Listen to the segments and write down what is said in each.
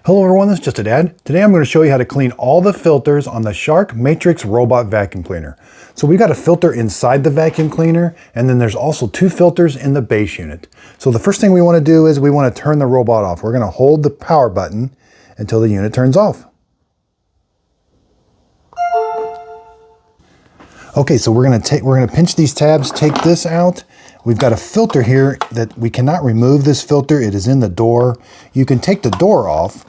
Hello everyone, this is Just a Dad. Today I'm going to show you how to clean all the filters on the Shark Matrix Robot Vacuum Cleaner. So we've got a filter inside the vacuum cleaner, and then there's also two filters in the base unit. So the first thing we want to do is we want to turn the robot off. We're going to hold the power button until the unit turns off. Okay, so we're going to pinch these tabs, take this out. We've got a filter here that we cannot remove this filter. It is in the door. You can take the door off.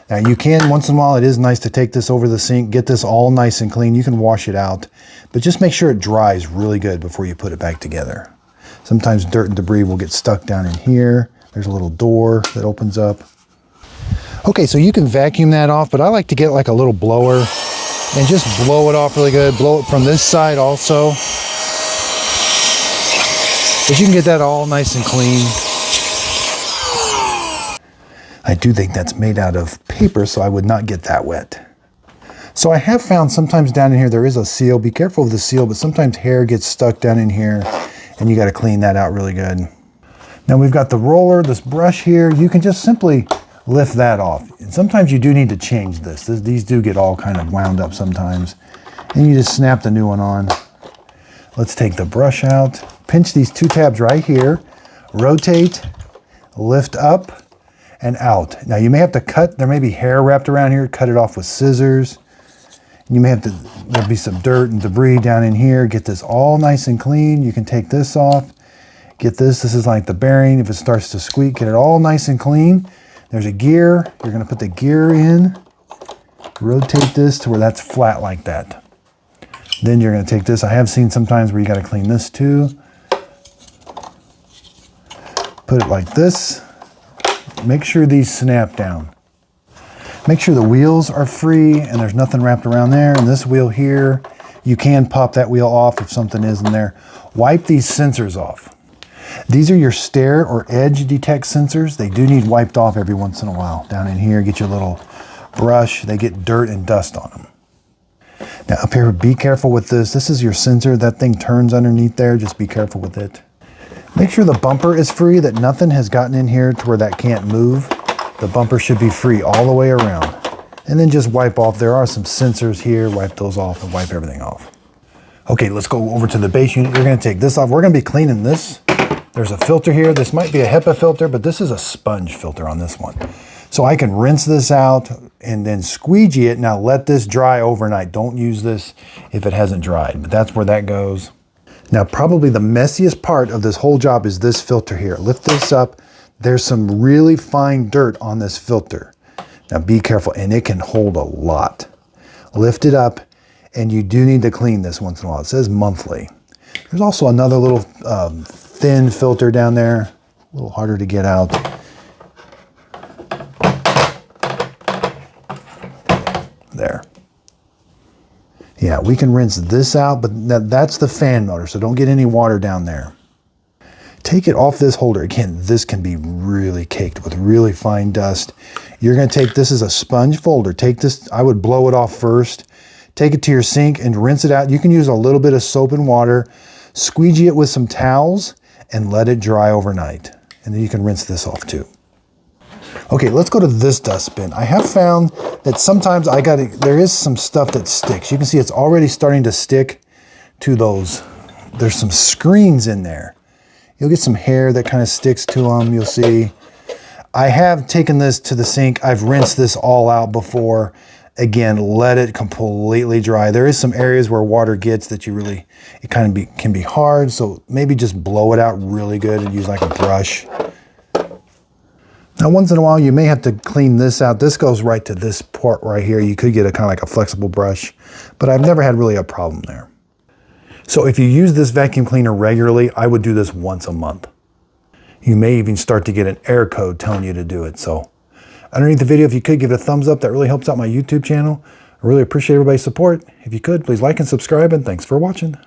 Now you can, once in a while, it is nice to take this over the sink, get this all nice and clean. You can wash it out, but just make sure it dries really good before you put it back together. Sometimes dirt and debris will get stuck down in here. There's a little door that opens up. Okay, so you can vacuum that off, but I like to get like a little blower and just blow it off really good. Blow it from this side also. But you can get that all nice and clean. I do think that's made out of paper, so I would not get that wet. So I have found sometimes down in here there is a seal. Be careful of the seal, but sometimes hair gets stuck down in here and you got to clean that out really good. Now we've got the roller, this brush here. You can just simply lift that off. And sometimes you do need to change this. These do get all kind of wound up sometimes. And you just snap the new one on. Let's take the brush out. Pinch these two tabs right here. Rotate, lift up, and out. Now you may have to cut, there may be hair wrapped around here, cut it off with scissors. You may have to, there'll be some dirt and debris down in here. Get this all nice and clean. You can take this off, get this is like the bearing. If it starts to squeak, get it all nice and clean. There's a gear, you're gonna put the gear in, rotate this to where that's flat like that. Then you're gonna take this, I have seen sometimes where you gotta clean this too. Put it like this. Make sure these snap down. Make sure the wheels are free and there's nothing wrapped around there. And this wheel here, you can pop that wheel off if something is in there. Wipe these sensors off. These are your stair or edge detect sensors. They do need wiped off every once in a while. Down in here, get your little brush. They get dirt and dust on them. Now up here, be careful with this. This is your sensor. That thing turns underneath there. Just be careful with it. Make sure the bumper is free, that nothing has gotten in here to where that can't move. The bumper should be free all the way around. And then just wipe off. There are some sensors here. Wipe those off and wipe everything off. Okay, let's go over to the base unit. You're going to take this off. We're going to be cleaning this. There's a filter here. This might be a HEPA filter, but this is a sponge filter on this one. So I can rinse this out and then squeegee it. Now let this dry overnight. Don't use this if it hasn't dried, but that's where that goes. Now, probably the messiest part of this whole job is this filter here. Lift this up. There's some really fine dirt on this filter. Now be careful, and it can hold a lot. Lift it up, and you do need to clean this once in a while. It says monthly. There's also another little thin filter down there, a little harder to get out. There. Yeah, we can rinse this out, but that's the fan motor, so don't get any water down there. Take it off this holder. Again, this can be really caked with really fine dust. You're gonna take this as a sponge folder. Take this, I would blow it off first. Take it to your sink and rinse it out. You can use a little bit of soap and water, squeegee it with some towels, and let it dry overnight. And then you can rinse this off too. Okay, let's go to this dustbin. I have found that sometimes there is some stuff that sticks. You can see it's already starting to stick to those. There's some screens in there. You'll get some hair that kind of sticks to them, you'll see. I have taken this to the sink. I've rinsed this all out before. Again, let it completely dry. There is some areas where water gets that it kind of can be hard, so maybe just blow it out really good and use like a brush. Now, once in a while, you may have to clean this out. This goes right to this port right here. You could get a kind of like a flexible brush, but I've never had really a problem there. So if you use this vacuum cleaner regularly, I would do this once a month. You may even start to get an error code telling you to do it. So underneath the video, if you could give it a thumbs up, that really helps out my YouTube channel. I really appreciate everybody's support. If you could, please like and subscribe, and thanks for watching.